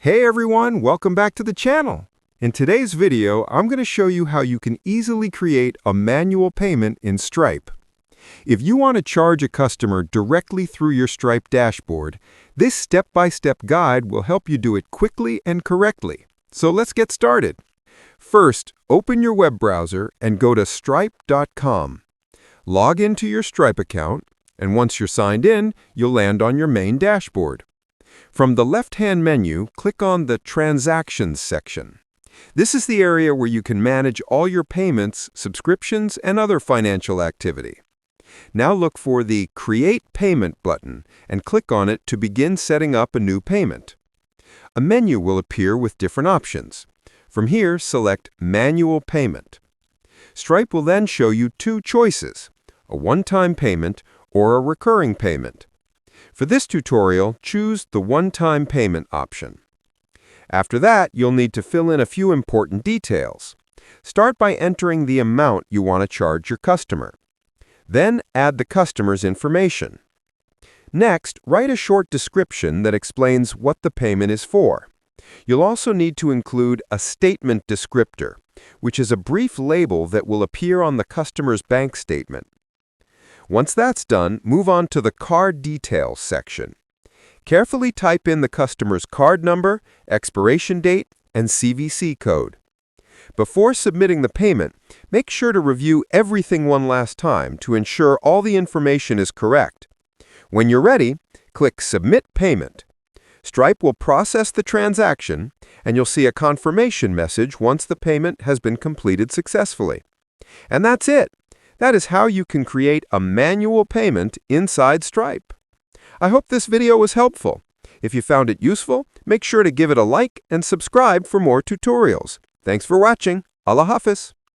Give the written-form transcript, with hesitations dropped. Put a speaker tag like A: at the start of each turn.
A: Hey everyone, welcome back to the channel. In today's video, I'm going to show you how you can easily create a manual payment in Stripe. If you want to charge a customer directly through your Stripe dashboard, this step-by-step guide will help you do it quickly and correctly. So let's get started. First, open your web browser and go to stripe.com. Log into your Stripe account, and once you're signed in, you'll land on your main dashboard. From the left-hand menu, click on the Transactions section. This is the area where you can manage all your payments, subscriptions, and other financial activity. Now look for the Create Payment button and click on it to begin setting up a new payment. A menu will appear with different options. From here, select Manual Payment. Stripe will then show you two choices, a one-time payment or a recurring payment. For this tutorial, choose the one-time payment option. After that, you'll need to fill in a few important details. Start by entering the amount you want to charge your customer. Then add the customer's information. Next, write a short description that explains what the payment is for. You'll also need to include a statement descriptor, which is a brief label that will appear on the customer's bank statement. Once that's done, move on to the Card Details section. Carefully type in the customer's card number, expiration date, and CVC code. Before submitting the payment, make sure to review everything one last time to ensure all the information is correct. When you're ready, click Submit Payment. Stripe will process the transaction, and you'll see a confirmation message once the payment has been completed successfully. And that's it. That is how you can create a manual payment inside Stripe. I hope this video was helpful. If you found it useful, make sure to give it a like and subscribe for more tutorials. Thanks for watching. Allah Hafiz.